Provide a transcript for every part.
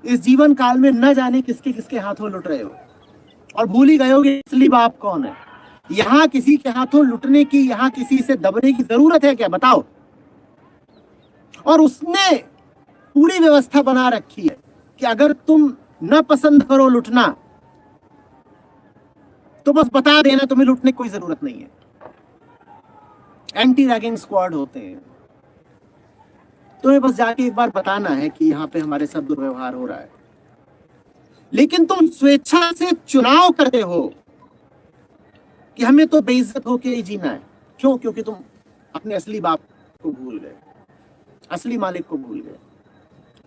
इस जीवन काल में न जाने किसके किसके हाथों लुट रहे हो और भूल ही गए हो कि असली बाप कौन है। यहाँ किसी के हाथों लुटने की, यहाँ किसी से दबने की जरूरत है क्या, बताओ? और उसने पूरी व्यवस्था बना रखी है कि अगर तुम न पसंद करो लुटना तो बस बता देना, तुम्हें लुटने की कोई जरूरत नहीं है। एंटी रैगिंग स्क्वाड होते हैं, तुम्हें बस जाके एक बार बताना है कि यहाँ पे हमारे साथ दुर्व्यवहार हो रहा है। लेकिन तुम स्वेच्छा से चुनाव करते हो कि हमें तो बेइज्जत होके ही जीना है। क्यों? क्योंकि तुम अपने असली बाप को भूल गए, असली मालिक को भूल गए।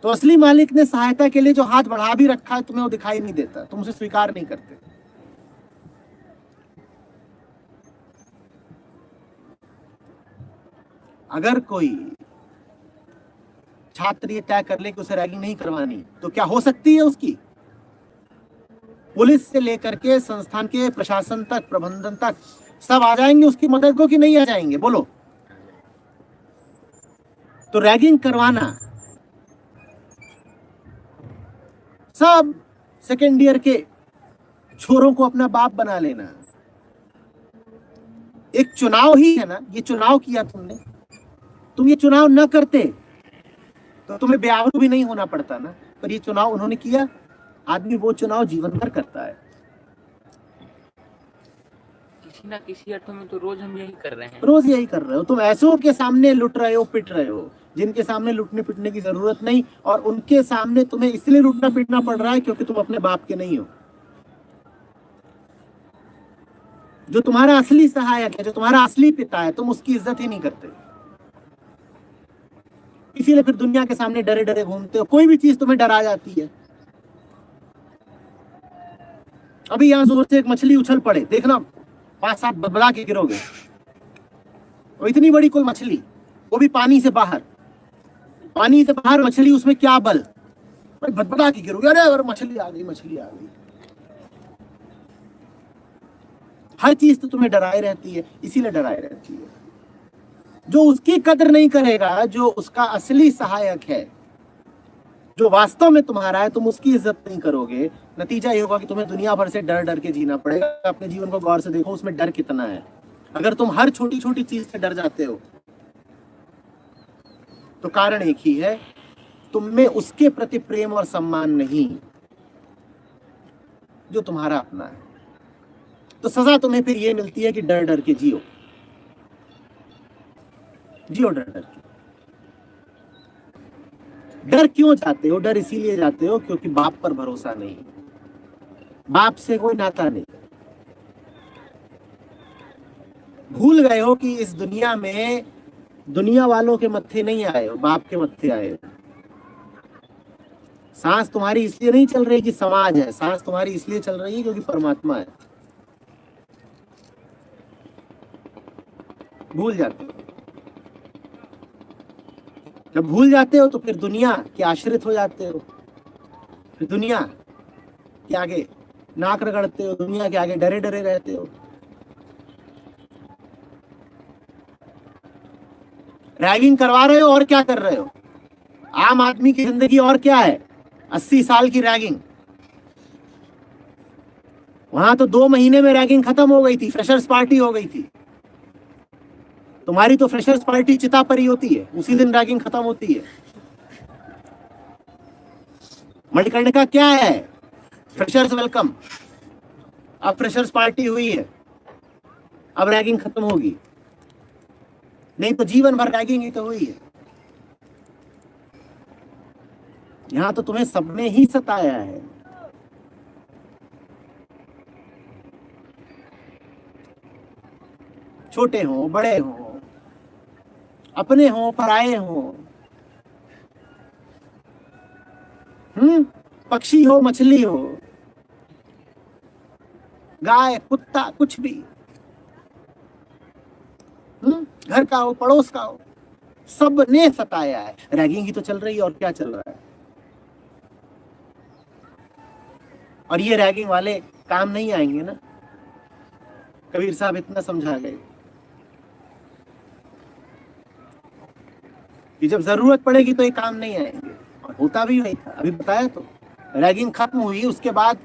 तो असली मालिक ने सहायता के लिए जो हाथ बढ़ा भी रखा है, तुम्हें वो दिखाई नहीं देता, तुम उसे स्वीकार नहीं करते। अगर कोई छात्र ये तय कर ले कि उसे रैगिंग नहीं करवानी, तो क्या हो सकती है उसकी? पुलिस से लेकर के संस्थान के प्रशासन तक, प्रबंधन तक सब आ जाएंगे उसकी मदद को, कि नहीं आ जाएंगे? बोलो। तो रैगिंग करवाना, सब सेकेंड ईयर के छोरों को अपना बाप बना लेना, एक चुनाव ही है ना। ये चुनाव किया तुमने, तुम ये चुनाव न करते तो तुम्हें बेआबरू भी नहीं होना पड़ता ना। पर ये चुनाव उन्होंने किया, आदमी वो चुनाव जीवन भर करता है। किसी ना किसी अर्थ में तो रोज हम यही कर रहे हैं। रोज यही कर रहे हो तुम, ऐसों के सामने लुट रहे हो, पिट रहे हो, जिनके सामने लुटने पिटने की जरूरत नहीं, और उनके सामने तुम्हें इसलिए लुटना पिटना पड़ रहा है क्योंकि तुम अपने बाप के नहीं हो। जो तुम्हारा असली सहायक है, जो तुम्हारा असली पिता है, तुम उसकी इज्जत ही नहीं करते। इसीलिए फिर दुनिया के सामने डरे डरे घूमते हो। कोई भी चीज तुम्हें डरा जाती है। अभी यहां जोर से एक मछली उछल पड़े, देखना 5-7 बदबदा के गिरोगे। और इतनी बड़ी कोई मछली, वो भी पानी से बाहर, पानी से बाहर मछली, उसमें क्या बल, भाई बदबदा के गिरोगे, अरे अरे मछली आ गई, मछली आ गई। हर चीज तो तुम्हें डराए रहती है, इसीलिए डराए रहती है। जो उसकी कदर नहीं करेगा, जो उसका असली सहायक है, जो वास्तव में तुम्हारा है, तुम उसकी इज्जत नहीं करोगे, नतीजा ये होगा कि तुम्हें दुनिया भर से डर डर के जीना पड़ेगा। अपने जीवन को गौर से देखो, उसमें डर कितना है। अगर तुम हर छोटी छोटी चीज से डर जाते हो तो कारण एक ही है, तुम में उसके प्रति प्रेम और सम्मान नहीं जो तुम्हारा अपना है। तो सजा तुम्हें फिर ये मिलती है कि डर डर के जियो, जियो डर डर के। डर क्यों जाते हो? डर इसीलिए जाते हो क्योंकि बाप पर भरोसा नहीं, बाप से कोई नाता नहीं। भूल गए हो कि इस दुनिया में दुनिया वालों के मत्थे नहीं आए हो, बाप के मत्थे आए हो। सांस तुम्हारी इसलिए नहीं चल रही कि समाज है, सांस तुम्हारी इसलिए चल रही है क्योंकि परमात्मा है। भूल जाते हो। जब भूल जाते हो तो फिर दुनिया के आश्रित हो जाते हो, फिर दुनिया के आगे नाक रगड़ते हो, दुनिया के आगे डरे डरे रहते हो। रैगिंग करवा रहे हो और क्या कर रहे हो? आम आदमी की जिंदगी और क्या है? 80 साल की रैगिंग। वहां तो 2 महीने में रैगिंग खत्म हो गई थी, फ्रेशर्स पार्टी हो गई थी। तुम्हारी तो फ्रेशर्स पार्टी चिता पर ही होती है, उसी दिन रैगिंग खत्म होती है। मणिकर्णिका क्या है? Freshers welcome. अब फ्रेशर्स पार्टी हुई है, अब रैगिंग खत्म होगी, नहीं तो जीवन भर रैगिंग ही तो हुई है। यहां तो तुम्हें सबने ही सताया है। छोटे हो, बड़े हो, अपने हो, पराये हो, पक्षी हो, मछली हो, गाय, कुत्ता, कुछ भी, घर का हो, पड़ोस का हो, सबने सताया है। रैगिंग ही तो चल रही है, और क्या चल रहा है? और ये रैगिंग वाले काम नहीं आएंगे ना। कबीर साहब इतना समझा गए कि जब जरूरत पड़ेगी तो ये काम नहीं आएंगे, और होता भी वही था, अभी बताया तो। रैगिंग खत्म हुई उसके बाद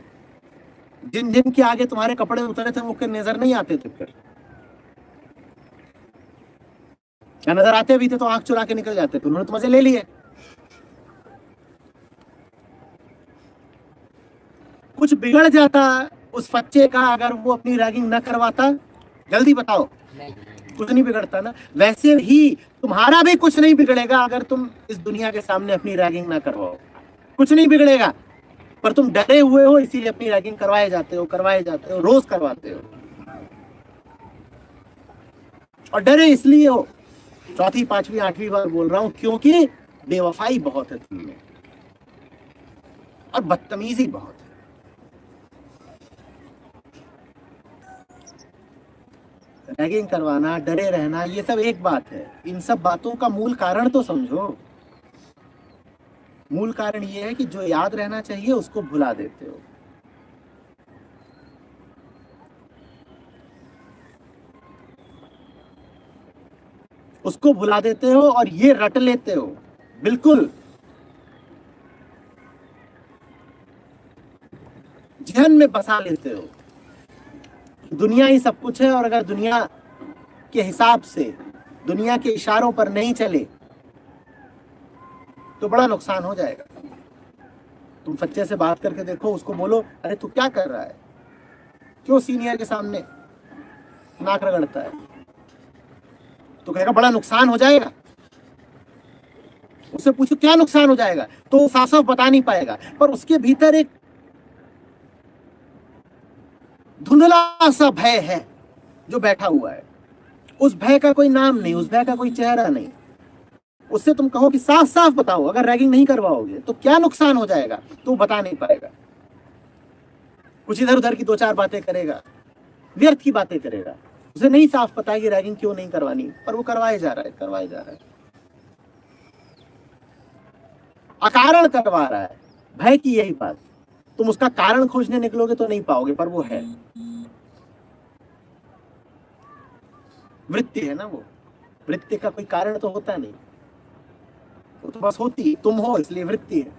जिन जिन के आगे तुम्हारे कपड़े उतरे थे वो के नजर नहीं आते थे फिर, क्या नजर आते भी थे तो आंख चुरा के निकल जाते थे, उन्होंने तो मजे ले लिए। कुछ बिगड़ जाता उस बच्चे का अगर वो अपनी रैगिंग न करवाता? जल्दी बताओ, कुछ नहीं बिगड़ता ना। वैसे ही तुम्हारा भी कुछ नहीं बिगड़ेगा अगर तुम इस दुनिया के सामने अपनी रैगिंग ना करवाओ, कुछ नहीं बिगड़ेगा। पर तुम डरे हुए हो इसीलिए अपनी रैगिंग करवाए जाते हो, रोज करवाते हो। और डरे इसलिए हो, चौथी पांचवी आठवीं बार बोल रहा हूं, क्योंकि बेवफाई बहुत है तुम में और बदतमीजी बहुत है। रैगिंग करवाना, डरे रहना, ये सब एक बात है। इन सब बातों का मूल कारण तो समझो। मूल कारण ये है कि जो याद रहना चाहिए उसको भुला देते हो। उसको भुला देते हो और ये रट लेते हो, बिल्कुल जहन में बसा लेते हो। दुनिया ही सब कुछ है और अगर दुनिया के हिसाब से, दुनिया के इशारों पर नहीं चले तो बड़ा नुकसान हो जाएगा। तुम बच्चे से बात करके देखो, उसको बोलो अरे तू क्या कर रहा है, क्यों सीनियर के सामने नाक रगड़ता है, तो कहेगा बड़ा नुकसान हो जाएगा। उससे पूछो क्या नुकसान हो जाएगा, तो वो साफ साफ बता नहीं पाएगा, पर उसके भीतर एक धुंधला सा भय है जो बैठा हुआ है। उस भय का कोई नाम नहीं, उस भय का कोई चेहरा नहीं। उससे तुम कहो कि साफ साफ बताओ अगर रैगिंग नहीं करवाओगे तो क्या नुकसान हो जाएगा, तो बता नहीं पाएगा। कुछ इधर उधर की दो चार बातें करेगा, व्यर्थ की बातें करेगा। उसे नहीं साफ पता है कि रैगिंग क्यों नहीं करवानी, पर वो करवाए जा रहा है। अकारण करवा रहा है, भय की यही बात। तुम उसका कारण खोजने निकलोगे तो नहीं पाओगे, पर वो है। वृत्ति है ना वो, वृत्ति का कोई कारण तो होता नहीं, वो तो बस होती तुम हो इसलिए वृत्ति है।